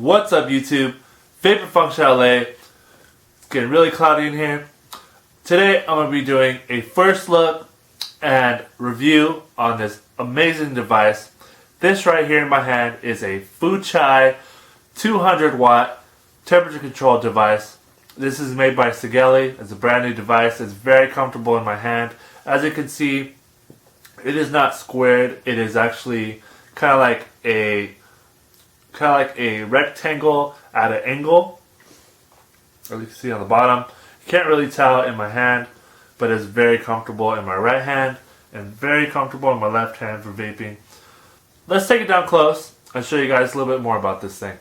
What's up, YouTube? Vaping Fuchai LA. It's getting really cloudy in here. Today I'm going to be doing a first look and review on this amazing device. This right here in my hand is a Fuchai 200w temperature control device. This is made by Sigelei. It's a brand new device. It's very comfortable in my hand. As you can see, it is not squared. It is actually kind of like a rectangle at an angle, as you can see on the bottom. You can't really tell in my hand, but it's very comfortable in my right hand and very comfortable in my left hand for vaping. Let's take it down close and show you guys a little bit more about this thing.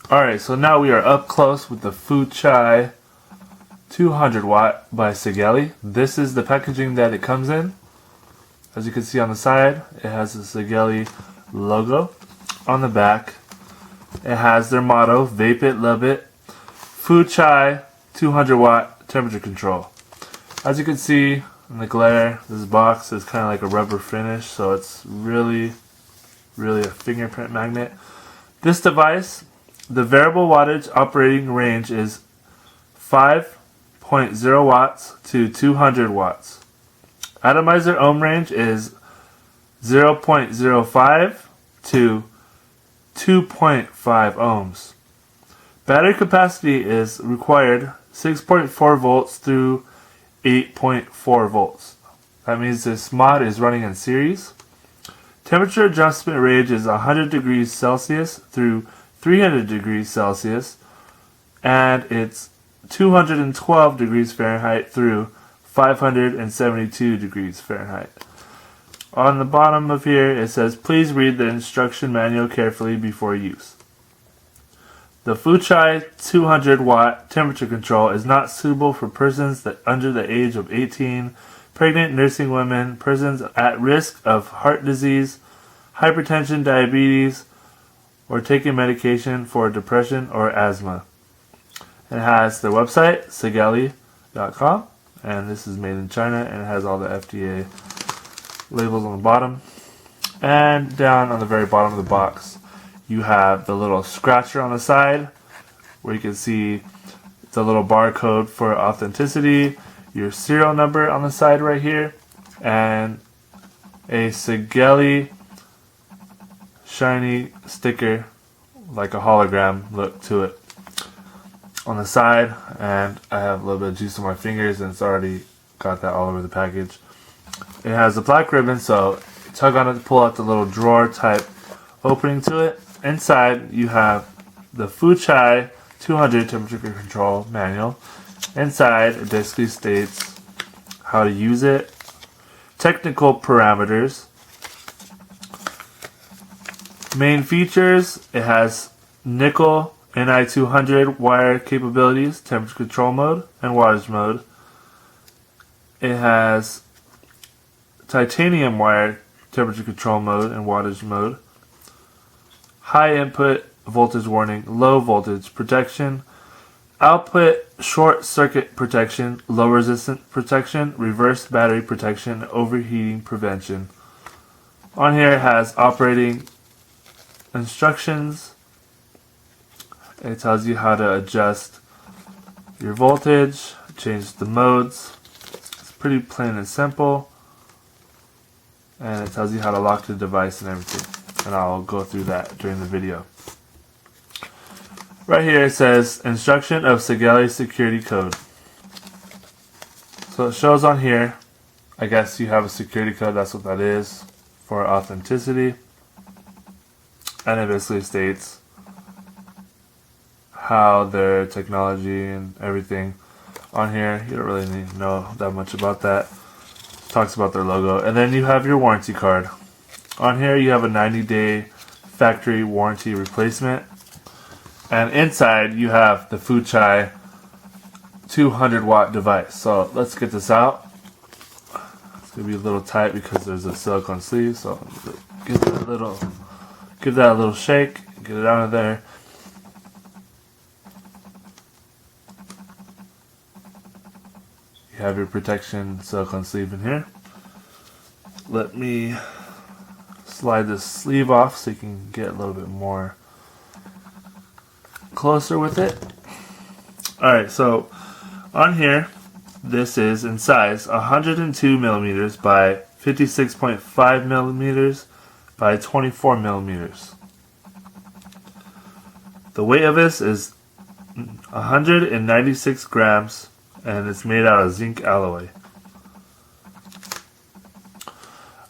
Alright, so now we are up close with the Fuchai 200w by Sigelei. This is the packaging that it comes in. As you can see on the side, it has the Sigelei logo. On the back, it has their motto, vape it, love it. Fuchai 200w temperature control. As you can see in the glare, this box is kind of like a rubber finish, so it's really a fingerprint magnet. This device, the variable wattage operating range is 5.0 watts to 200 watts. Atomizer ohm range is 0.05 to 2.5 ohms. Battery capacity is required 6.4 volts through 8.4 volts. That means this mod is running in series. Temperature adjustment range is 100 degrees Celsius through 300 degrees Celsius, and it's 212 degrees Fahrenheit through 572 degrees Fahrenheit. On the bottom of here it says, please read the instruction manual carefully before use. The Fuchai 200w temperature control is not suitable for persons that under the age of 18, pregnant nursing women, persons at risk of heart disease, hypertension, diabetes, or taking medication for depression or asthma. It has their website, sigelei.com. And this is made in China, and it has all the FDA labels on the bottom. And down on the very bottom of the box, you have the little scratcher on the side, where you can see the little barcode for authenticity, your serial number on the side right here, and a Sigelei shiny sticker, like a hologram look to it on the side. And I have a little bit of juice on my fingers, and it's already got that all over the package. It has a black ribbon, so you tug on it to pull out the little drawer type opening to it. Inside you have the Fuchai 200 temperature control manual. Inside it basically states how to use it, technical parameters, main features. It has nickel Ni200 wire capabilities, temperature control mode, and wattage mode. It has titanium wire temperature control mode and wattage mode. High input voltage warning, low voltage protection, output short circuit protection, low resistance protection, reverse battery protection, overheating prevention. On here it has operating instructions. It tells you how to adjust your voltage, change the modes. It's pretty plain and simple. And it tells you how to lock the device and everything. And I'll go through that during the video. Right here it says, instruction of Sigelei security code. So it shows on here, I guess you have a security code, that's what that is, for authenticity. And it basically states how their technology and everything on here. You don't really need to know that much about that. It talks about their logo. And then you have your warranty card. On here you have a 90-day factory warranty replacement. And inside you have the Fuchai 200w device. So let's get this out. It's going to be a little tight because there's a silicone sleeve. So give that a little shake. Get it out of there. You have your protection silicone sleeve in here. Let me slide this sleeve off so you can get a little bit more closer with it. Alright, so on here, this is in size 102 millimeters by 56.5 millimeters by 24 millimeters. The weight of this is 196 grams and it's made out of zinc alloy.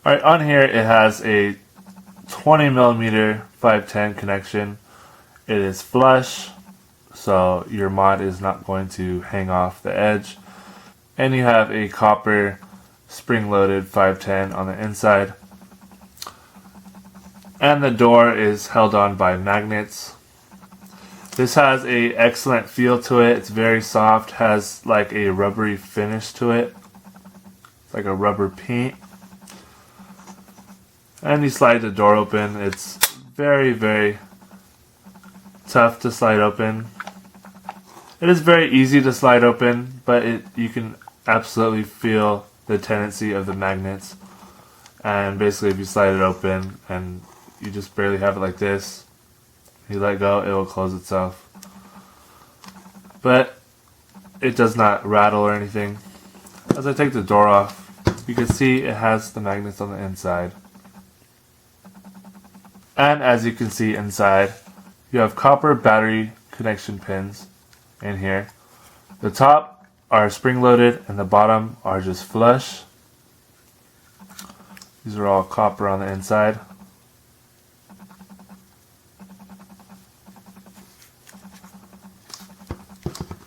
Alright, on here it has a 20 millimeter 510 connection. It is flush, so your mod is not going to hang off the edge. And you have a copper spring-loaded 510 on the inside. And the door is held on by magnets. This has an excellent feel to it. It's very soft, has like a rubbery finish to it. It's like a rubber paint. And you slide the door open. It's very, very tough to slide open. It is very easy to slide open, but you can absolutely feel the tendency of the magnets. And basically if you slide it open and you just barely have it like this, you let go, it will close itself. But it does not rattle or anything. As I take the door off, you can see it has the magnets on the inside. And as you can see inside, you have copper battery connection pins in here. The top are spring-loaded and the bottom are just flush. These are all copper on the inside.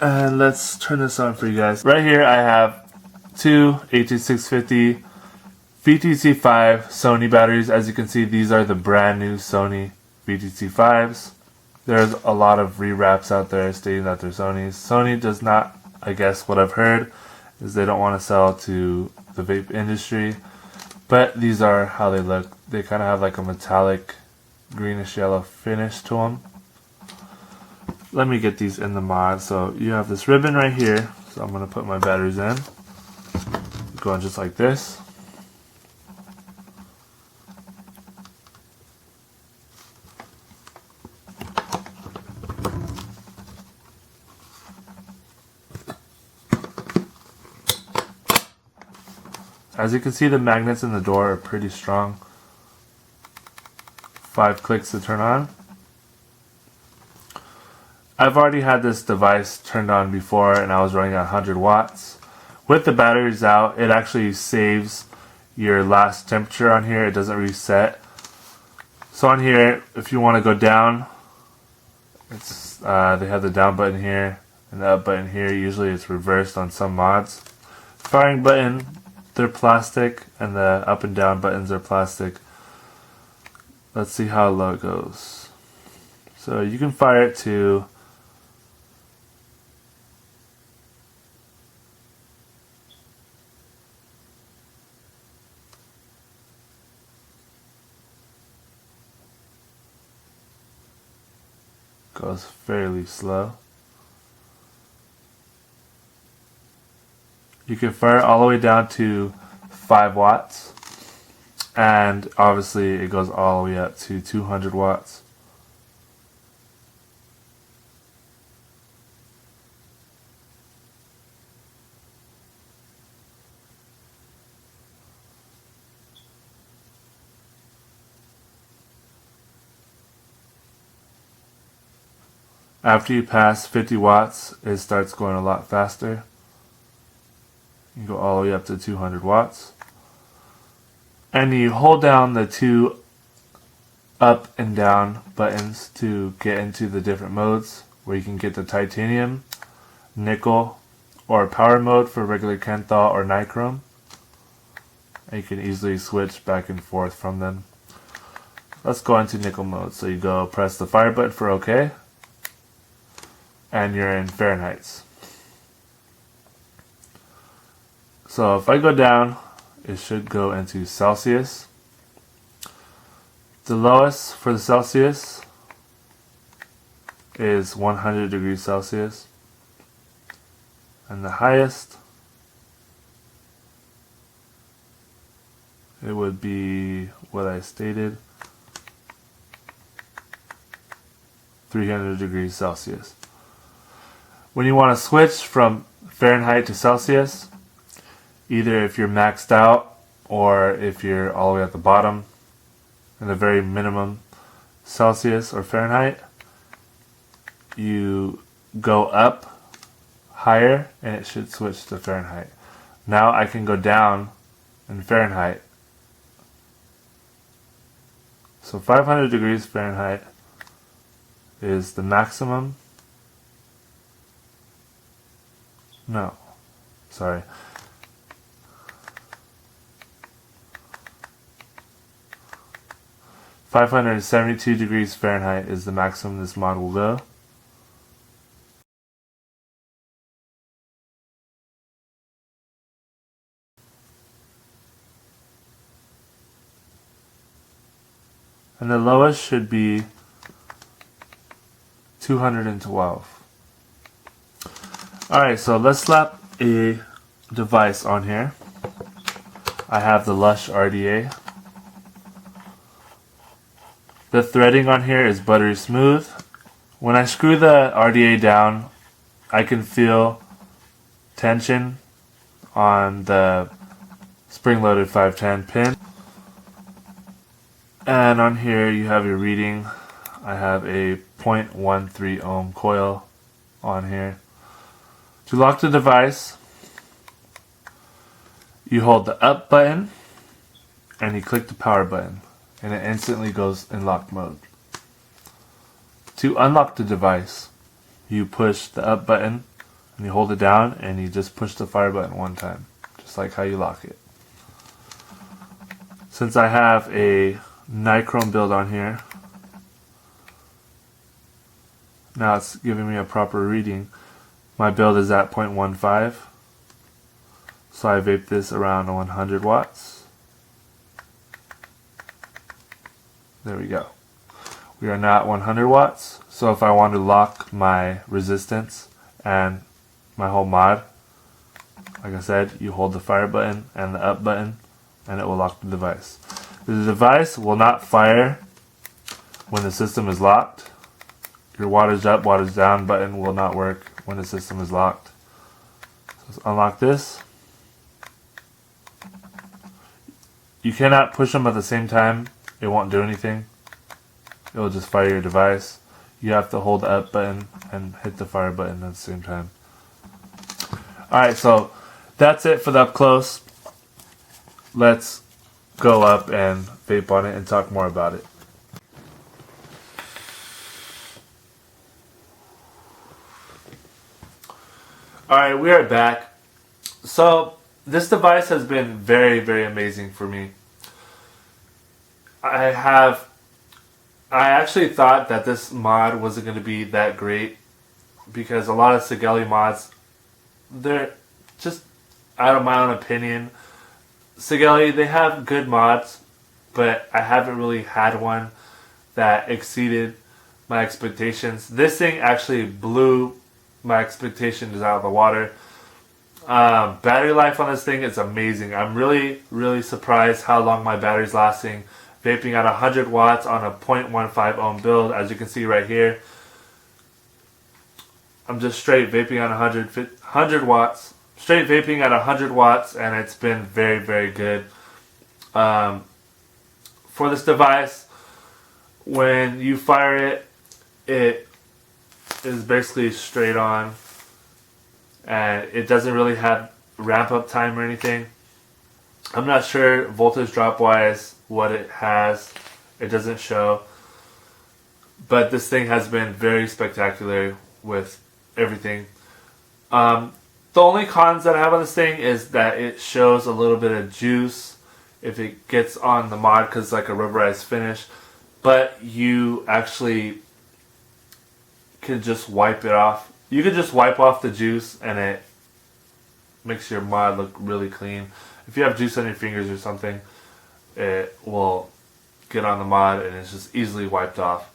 And let's turn this on for you guys. Right here I have two 18650 VTC5 Sony batteries. As you can see, these are the brand new Sony VTC5s. There's a lot of rewraps out there stating that they're Sony's. Sony does not, I guess what I've heard, is they don't want to sell to the vape industry. But these are how they look. They kind of have like a metallic greenish yellow finish to them. Let me get these in the mod. So you have this ribbon right here. So I'm going to put my batteries in. Going just like this. As you can see, the magnets in the door are pretty strong. 5 clicks to turn on. I've already had this device turned on before and I was running at 100 watts. With the batteries out, it actually saves your last temperature on here. It doesn't reset. So on here, if you want to go down, it's they have the down button here and the up button here. Usually it's reversed on some mods. Firing button, they're plastic, and the up and down buttons are plastic. Let's see how low it goes. So you can fire it to goes fairly slow. You can fire it all the way down to 5 watts, and obviously it goes all the way up to 200 watts. After you pass 50 watts, it starts going a lot faster. You can go all the way up to 200 watts. And you hold down the 2 up and down buttons to get into the different modes, where you can get the titanium, nickel, or power mode for regular kanthal or nichrome. And you can easily switch back and forth from them. Let's go into nickel mode. So you go press the fire button for OK, and you're in Fahrenheit. So if I go down, it should go into Celsius. The lowest for the Celsius is 100 degrees Celsius. And the highest, it would be what I stated. 300 degrees Celsius. When you want to switch from Fahrenheit to Celsius, either if you're maxed out or if you're all the way at the bottom in the very minimum Celsius or Fahrenheit, you go up higher and it should switch to Fahrenheit. Now I can go down in Fahrenheit. So 500 degrees Fahrenheit is the maximum. No, sorry. (572 degrees Fahrenheit is the maximum this mod will go. And the lowest should be 212. Alright, so let's slap a device on here. I have the Lush RDA. The threading on here is buttery smooth. When I screw the RDA down, I can feel tension on the spring-loaded 510 pin. And on here you have your reading. I have a 0.13 ohm coil on here. To lock the device, you hold the up button and you click the power button and it instantly goes in lock mode. To unlock the device, you push the up button and you hold it down and you just push the fire button one time, just like how you lock it. Since I have a nichrome build on here, now it's giving me a proper reading. My build is at 0.15, so I vape this around 100 watts. There we go. We are now at 100 watts, so if I want to lock my resistance and my whole mod, like I said, you hold the fire button and the up button and it will lock the device. The device will not fire when the system is locked. Your wattage up, wattage down button will not work when the system is locked. So let's unlock this. You cannot push them at the same time. It won't do anything. It will just fire your device. You have to hold the up button and hit the fire button at the same time. Alright, so that's it for the up close. Let's go up and vape on it and talk more about it. Alright, we are back. So, this device has been very, very amazing for me. I actually thought that this mod wasn't going to be that great because a lot of Sigelei mods, they're just, out of my own opinion, Sigelei, they have good mods, but I haven't really had one that exceeded my expectations. This thing actually blew my expectations out of the water. Battery life on this thing is amazing. I'm really, really surprised how long my battery's lasting. Vaping at 100 watts on a 0.15 ohm build, as you can see right here. I'm just straight vaping at 100 watts. Straight vaping at 100 watts, and it's been very, very good. For this device, when you fire it, it is basically straight on, and it doesn't really have ramp up time or anything. I'm not sure voltage drop wise what it has. It doesn't show, but this thing has been very spectacular with everything. The only cons that I have on this thing is that it shows a little bit of juice if it gets on the mod because it's like a rubberized finish, but you actually can just wipe it off. You can just wipe off the juice and it makes your mod look really clean. If you have juice on your fingers or something, it will get on the mod and it's just easily wiped off.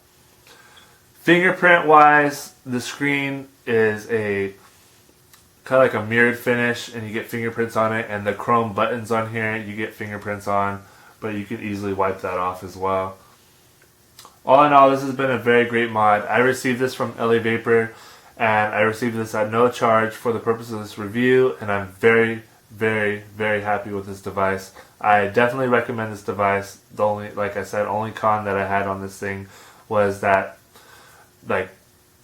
Fingerprint wise, the screen is a kind of like a mirrored finish and you get fingerprints on it, and the chrome buttons on here you get fingerprints on. but you can easily wipe that off as well. All in all, this has been a very great mod. I received this from LA Vapor, and I received this at no charge for the purpose of this review, and I'm very, very, very happy with this device. I definitely recommend this device. The only, like I said, only con that I had on this thing was that, like,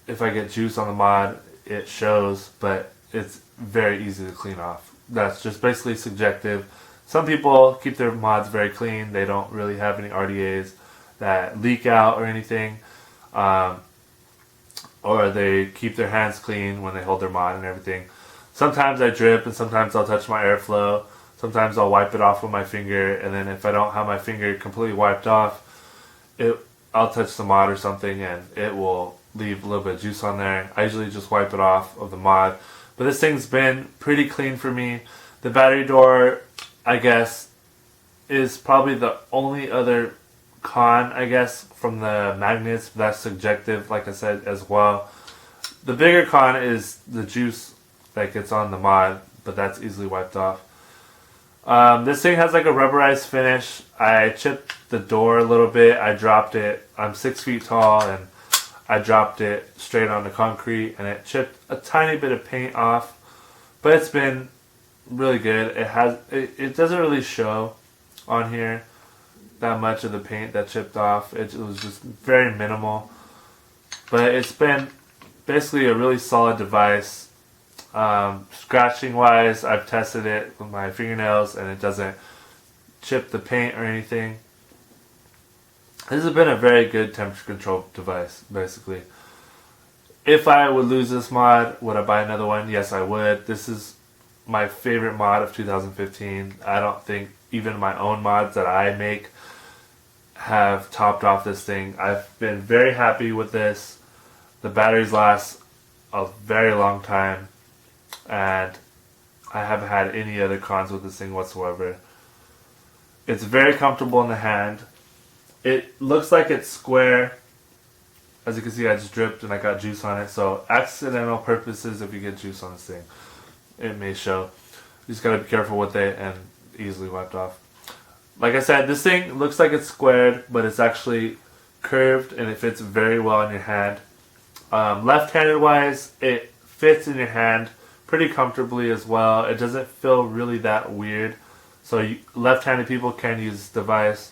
if I get juice on the mod, it shows, but it's very easy to clean off. That's just basically subjective. Some people keep their mods very clean. They don't really have any RDAs that leak out or anything, or they keep their hands clean when they hold their mod and everything. Sometimes I drip, and sometimes I'll touch my airflow. Sometimes I'll wipe it off with my finger, and then if I don't have my finger completely wiped off, I'll touch the mod or something, and it will leave a little bit of juice on there. I usually just wipe it off of the mod, but this thing's been pretty clean for me. The battery door, I guess, is probably the only other con, I guess, from the magnets. That's subjective, like I said, as well. The bigger con is the juice that gets on the mod, but that's easily wiped off. This thing has like a rubberized finish. I chipped the door a little bit. I dropped it. I'm 6 feet tall, and I dropped it straight on the concrete, and it chipped a tiny bit of paint off, but it's been really good. It doesn't really show on here that much of the paint that chipped off. It was just very minimal, but it's been basically a really solid device. Scratching wise, I've tested it with my fingernails, and it doesn't chip the paint or anything. This has been a very good temperature control device, basically. If I would lose this mod, would I buy another one? Yes, I would. This is my favorite mod of 2015. I don't think even my own mods that I make have topped off this thing. I've been very happy with this. The batteries last a very long time, and I haven't had any other cons with this thing whatsoever. It's very comfortable in the hand. It looks like it's square. As you can see, I just dripped and I got juice on it. So accidental purposes, if you get juice on this thing, it may show. You just gotta be careful with it and easily wiped off. Like I said, this thing looks like it's squared, but it's actually curved, and it fits very well in your hand. Left-handed wise, it fits in your hand pretty comfortably as well. It doesn't feel really that weird. So left-handed people can use this device.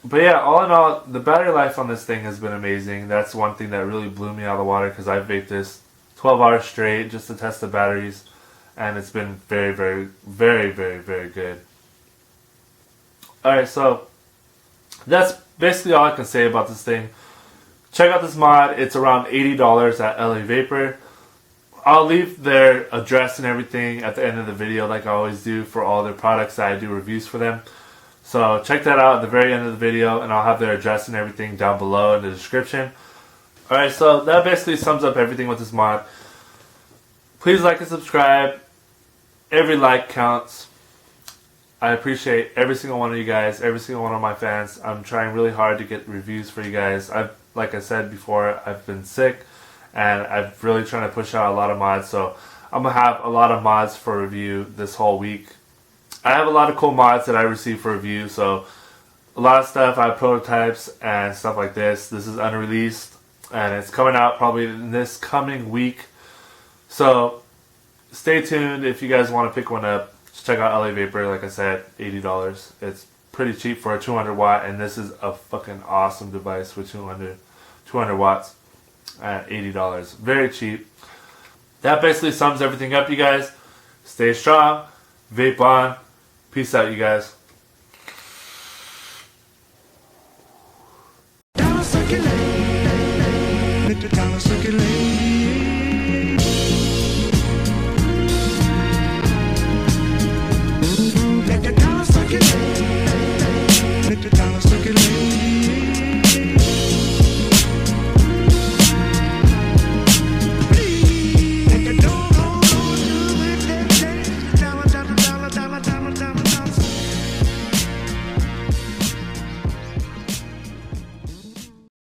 But yeah, all in all, the battery life on this thing has been amazing. That's one thing that really blew me out of the water, because I vaped this 12 hours straight just to test the batteries, and it's been very, very, very, very, very good. Alright, so that's basically all I can say about this thing. Check out this mod. It's around $80 at LA Vapor. I'll leave their address and everything at the end of the video, like I always do for all their products that I do reviews for them. So check that out at the very end of the video, and I'll have their address and everything down below in the description. Alright, so that basically sums up everything with this mod. Please like and subscribe. Every like counts. I appreciate every single one of you guys, every single one of my fans. I'm trying really hard to get reviews for you guys. Like I said before, I've been sick, and I'm really trying to push out a lot of mods. So I'm going to have a lot of mods for review this whole week. I have a lot of cool mods that I receive for review. So a lot of stuff, I have prototypes and stuff like this. This is unreleased, and it's coming out probably in this coming week. So stay tuned if you guys want to pick one up. Just check out LA Vapor, like I said, $80. It's pretty cheap for a 200 watt, and this is a fucking awesome device with 200 watts at $80. Very cheap. That basically sums everything up, you guys. Stay strong, vape on. Peace out, you guys.